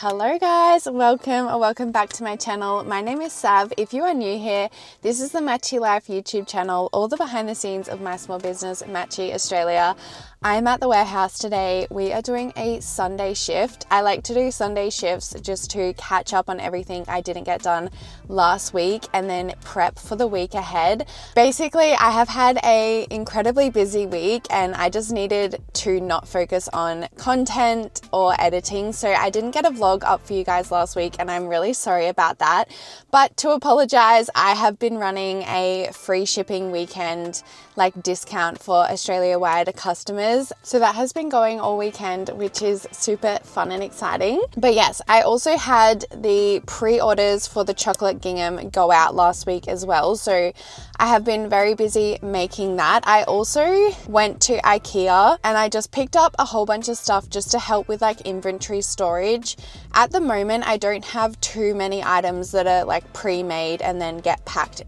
Hello guys, welcome back to my channel. My name is Sav. If you are new here, this is the Matchy Life YouTube channel, all the behind the scenes of my small business, Matchy Australia. I'm at the warehouse today. We are doing a Sunday shift. I like to do Sunday shifts just to catch up on everything I didn't get done last week and then prep for the week ahead. Basically, I have had a incredibly busy week and I just needed to not focus on content or editing. So I didn't get a vlog up for you guys last week and I'm really sorry about that. But to apologize, I have been running a free shipping weekend discount for Australia-wide customers. So that has been going all weekend, which is super fun and exciting. But yes, I also had the pre-orders for the chocolate gingham go out last week as well. So I have been very busy making that. I also went to IKEA and I just picked up a whole bunch of stuff just to help with inventory storage. At the moment, I don't have too many items that are pre-made and then get packed,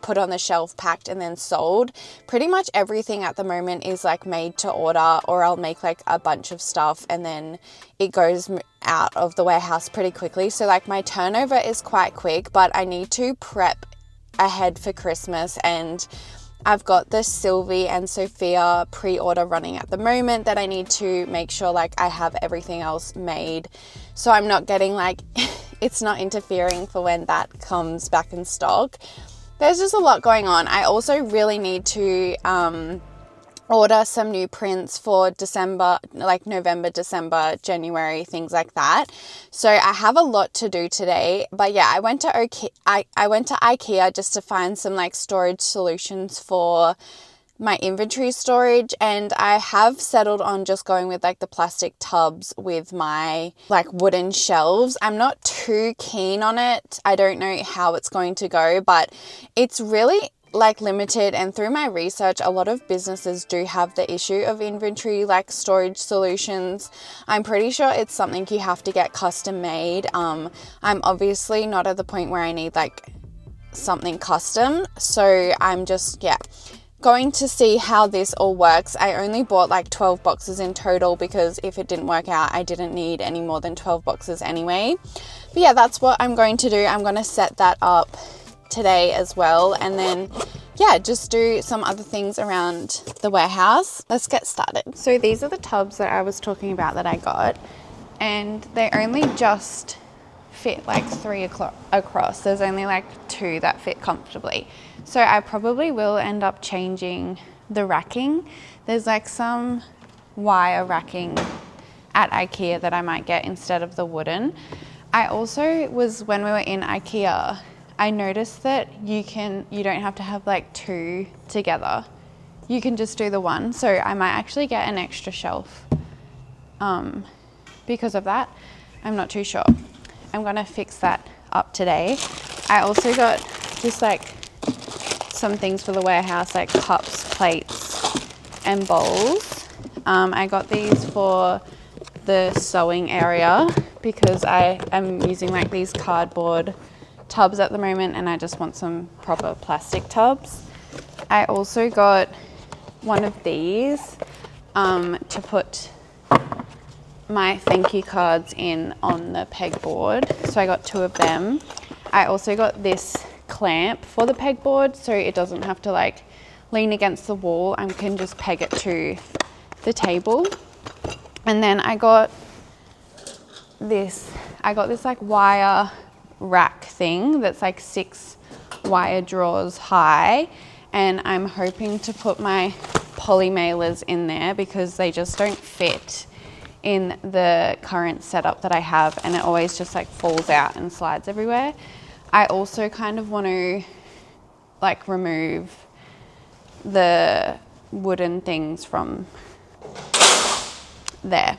put on the shelf, packed and then sold. Pretty much everything at the moment is made to order, or I'll make a bunch of stuff and then it goes out of the warehouse pretty quickly. So my turnover is quite quick, but I need to prep ahead for Christmas, and I've got the Sylvie and Sophia pre-order running at the moment that I need to make sure I have everything else made, so I'm not getting it's not interfering for when that comes back in stock. There's just a lot going on. I also really need to order some new prints for December, November, December, January, things like that. So I have a lot to do today. But yeah, I went to IKEA just to find some storage solutions for my inventory storage, and I have settled on just going with the plastic tubs with my wooden shelves. I'm not too keen on it. I don't know how it's going to go, but it's really limited, and through my research a lot of businesses do have the issue of inventory storage solutions. I'm pretty sure it's something you have to get custom made. I'm obviously not at the point where I need something custom, so I'm just going to see how this all works. I only bought 12 boxes in total because if it didn't work out, I didn't need any more than 12 boxes anyway. But yeah, that's what I'm going to do. I'm going to set that up today as well, and then just do some other things around the warehouse. Let's get started. So these are the tubs that I was talking about that I got, and they only just fit 3 across. There's only 2 that fit comfortably. So I probably will end up changing the racking. There's some wire racking at IKEA that I might get instead of the wooden. I also when we were in IKEA, I noticed that you don't have to have 2 together. You can just do the one. So I might actually get an extra shelf because of that. I'm not too sure. I'm gonna fix that up today. I also got just some things for the warehouse, cups, plates, and bowls. I got these for the sewing area because I am using these cardboard tubs at the moment and I just want some proper plastic tubs. I also got one of these to put my thank you cards in on the pegboard. So I got 2 of them. I also got this clamp for the pegboard so it doesn't have to lean against the wall. I can just peg it to the table. And then I got this wire rack thing that's 6 wire drawers high, and I'm hoping to put my poly mailers in there because they just don't fit in the current setup that I have, and it always just falls out and slides everywhere. I also kind of want to remove the wooden things from there.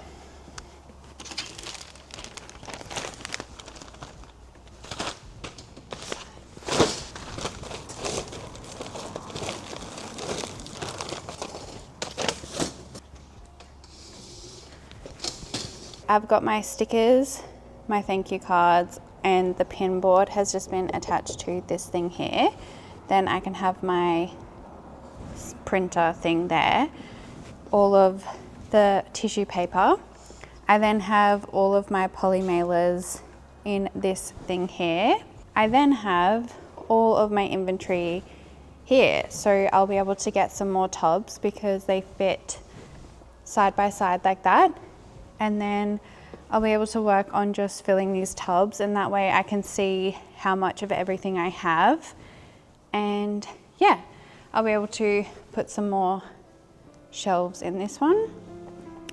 I've got my stickers, my thank you cards, and the pin board has just been attached to this thing here. Then I can have my printer thing there. All of the tissue paper I then have all of my poly mailers in this thing here. I then have all of my inventory here, so I'll be able to get some more tubs because they fit side by side like that, and then I'll be able to work on just filling these tubs, and that way I can see how much of everything I have, and yeah, I'll be able to put some more shelves in this one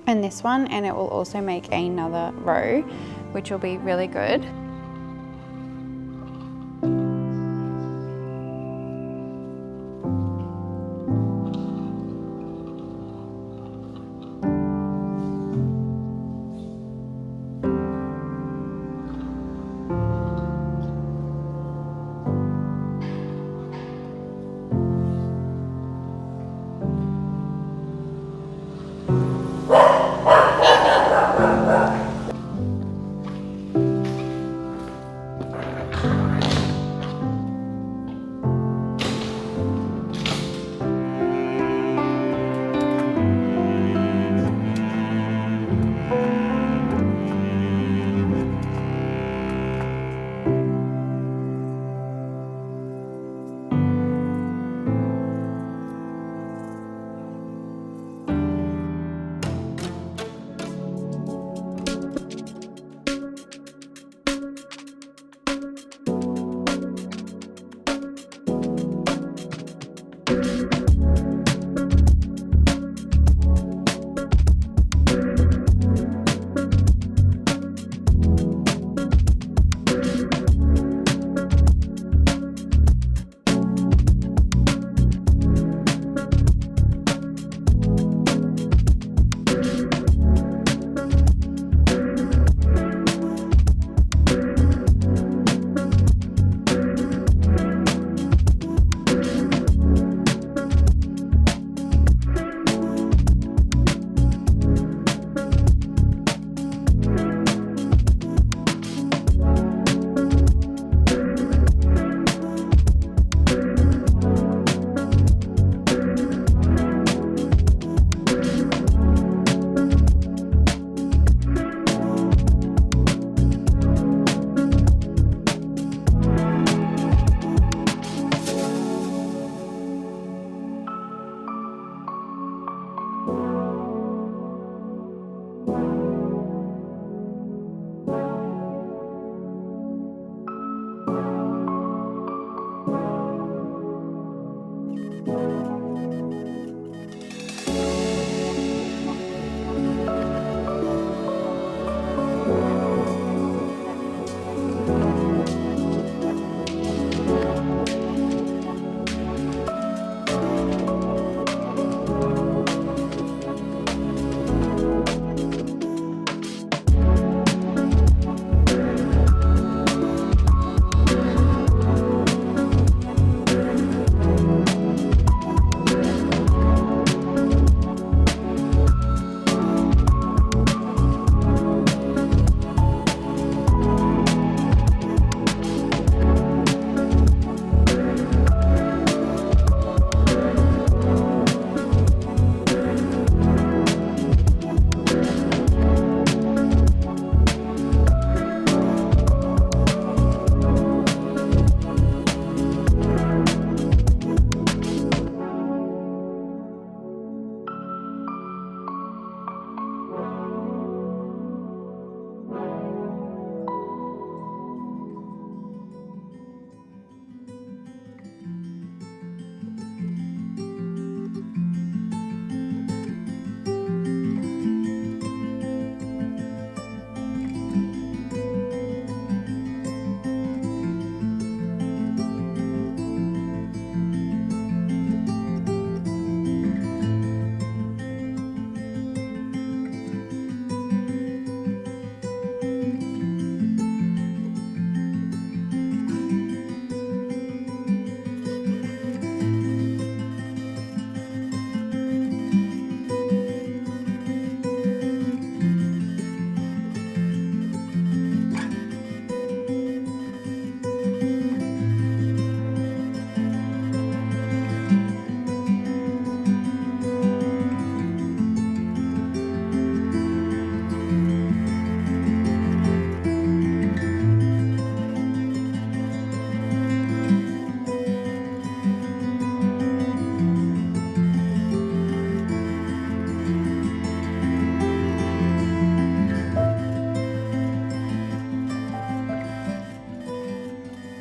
and this one, and it will also make another row, which will be really good.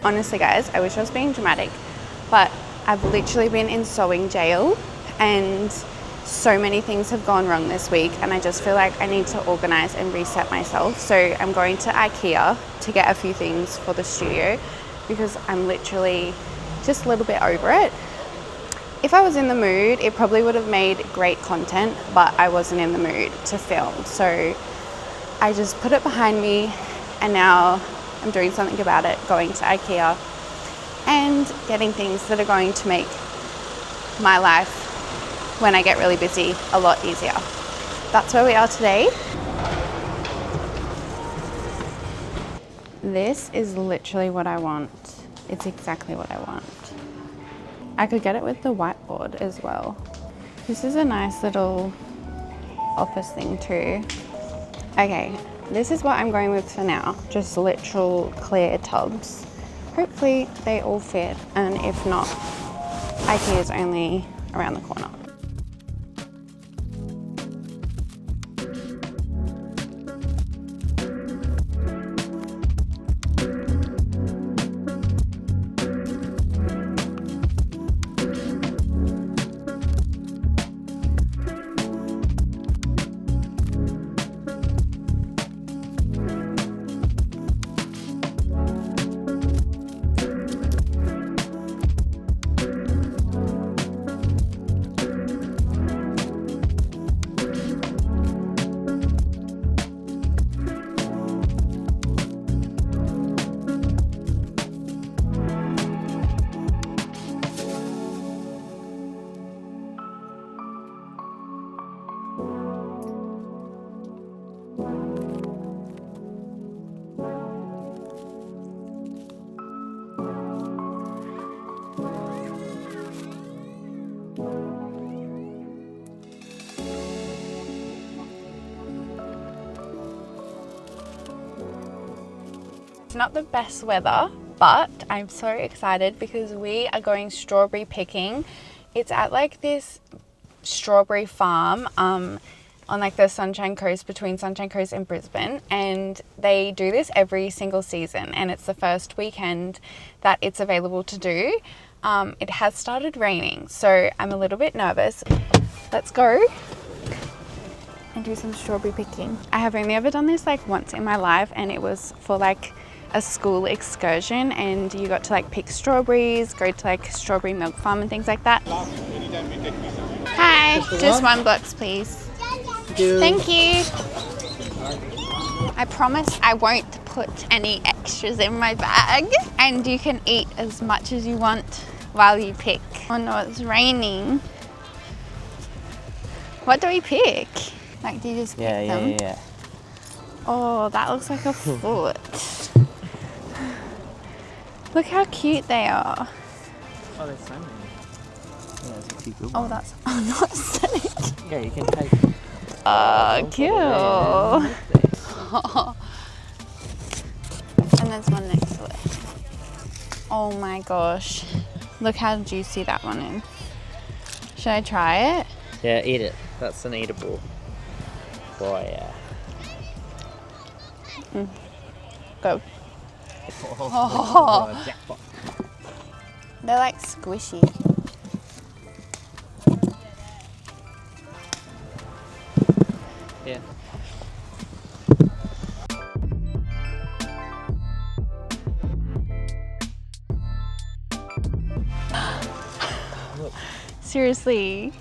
Honestly guys, I wish I was being dramatic, but I've literally been in sewing jail and so many things have gone wrong this week, and I just feel like I need to organize and reset myself. So I'm going to IKEA to get a few things for the studio because I'm literally just a little bit over it. If I was in the mood, it probably would have made great content, but I wasn't in the mood to film. So I just put it behind me, and now I'm doing something about it, going to IKEA and getting things that are going to make my life when I get really busy a lot easier. That's where we are today. This is literally what I want. It's exactly what I want. I could get it with the whiteboard as well. This is a nice little office thing too. Okay, this is what I'm going with for now. Just literal clear tubs. Hopefully they all fit, and if not, IKEA is only around the corner. It's not the best weather, but I'm so excited because we are going strawberry picking. It's at like this strawberry farm on like the Sunshine Coast, between Sunshine Coast and Brisbane, and they do this every single season, and it's the first weekend that it's available to do. It has started raining, so I'm a little bit nervous. Let's go and do some strawberry picking. I have only ever done this like once in my life, and it was for like a school excursion, and you got to like pick strawberries, go to like strawberry milk farm and things like that. Hi, just one box please. Thank you. I promise I won't put any extras in my bag, and you can eat as much as you want while you pick. Oh no, it's raining. What do we pick? Like, do you just pick them? Yeah. Oh, that looks like a foot. Look how cute they are. Oh, there's so many. Yeah, there's a few good Oh, ones. that's not aesthetic. Yeah, you can take. Cute. And there's one next to it. Oh my gosh. Look how juicy that one is. Should I try it? Yeah, eat it. That's an eatable. Boy, yeah. Go. Oh, jackpot. They're like squishy. Yeah. Seriously.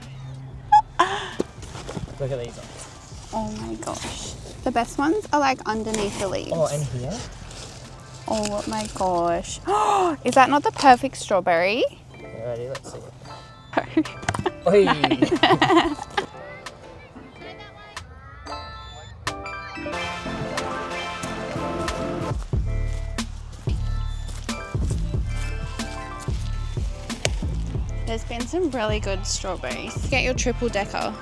Look at these ones. Oh my gosh. The best ones are like underneath the leaves. Oh, and here? Oh my gosh. Is that not the perfect strawberry? Alrighty, let's see it. Oi. There's been some really good strawberries. Get your triple decker.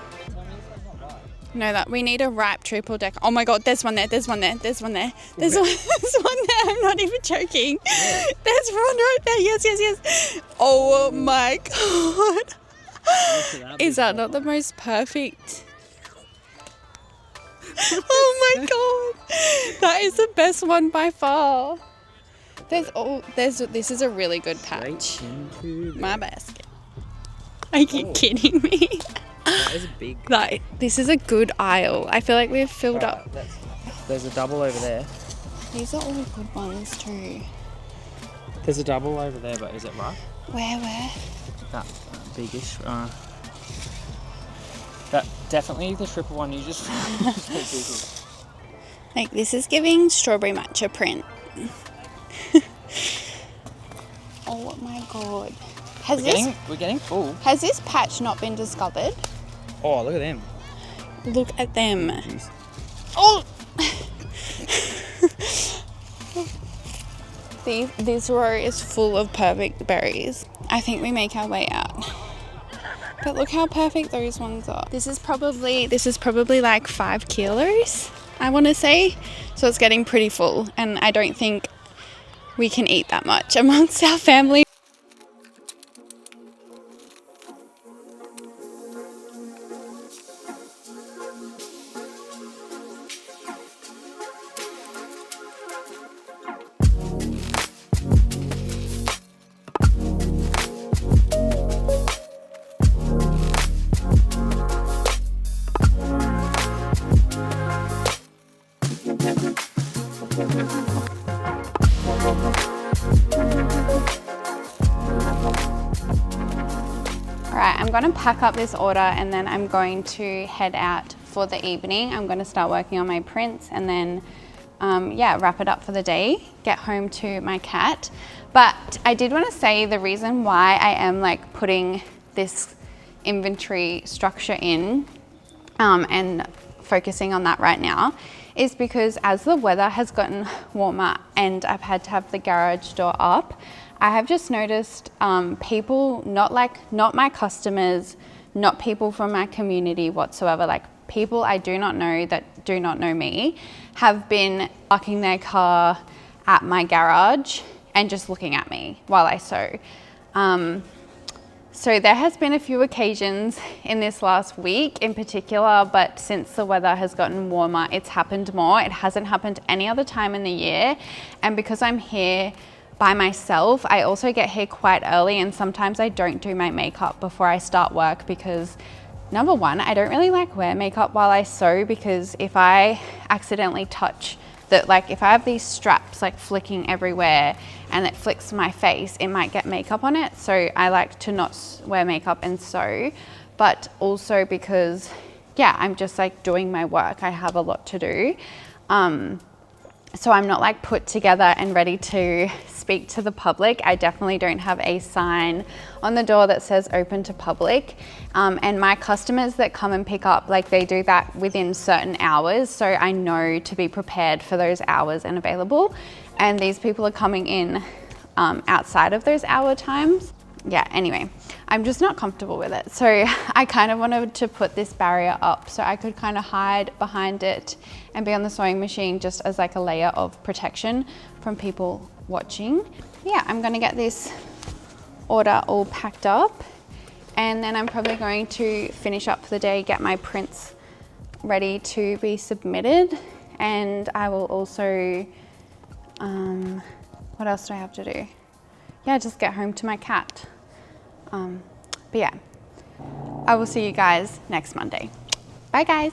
No, that we need a ripe triple decker. Oh my god, there's one there, there's one there, there's one there, there's one there. I'm not even joking. Yeah. There's one right there. Yes, yes, yes. Oh my god. Is that not the most perfect? Oh my god. That is the best one by far. This is a really good patch. Straight into My basket. Are you kidding me? That is a big. This is a good aisle. I feel like we've filled up. There's a double over there. These are all good ones too. There's a double over there, but is it right? Where? That biggish. That definitely the triple one you just found. Like, this is giving strawberry matcha print. Oh my god. We're getting full. Has this patch not been discovered? Oh, look at them. Look at them. Jeez. Oh! This row is full of perfect berries. I think we make our way out. But look how perfect those ones are. This is probably like 5 kilos, I want to say. So it's getting pretty full, and I don't think we can eat that much amongst our family. Alright, I'm going to pack up this order and then I'm going to head out for the evening. I'm going to start working on my prints and then wrap it up for the day, get home to my cat. But I did want to say the reason why I am like putting this inventory structure in and focusing on that right now is because as the weather has gotten warmer and I've had to have the garage door up, I have just noticed people, not my customers, not people from my community whatsoever, like people I do not know that do not know me, have been parking their car at my garage and just looking at me while I sew. So there has been a few occasions in this last week in particular, but since the weather has gotten warmer, it's happened more. It hasn't happened any other time in the year. And because I'm here by myself, I also get here quite early, and sometimes I don't do my makeup before I start work because number one, I don't really like wear makeup while I sew, because if I accidentally touch like if I have these straps like flicking everywhere and it flicks my face, it might get makeup on it. So I like to not wear makeup and sew, but also because I'm just like doing my work. I have a lot to do. So I'm not like put together and ready to speak to the public. I definitely don't have a sign on the door that says open to public. And my customers that come and pick up, like they do that within certain hours. So I know to be prepared for those hours and available. And these people are coming in outside of those hour times. Anyway, I'm just not comfortable with it. So I kind of wanted to put this barrier up so I could kind of hide behind it and be on the sewing machine just as like a layer of protection from people watching. I'm gonna get this order all packed up, and then I'm probably going to finish up for the day, get my prints ready to be submitted, and I will also, what else do I have to do? Just get home to my cat. I will see you guys next Monday. Bye guys.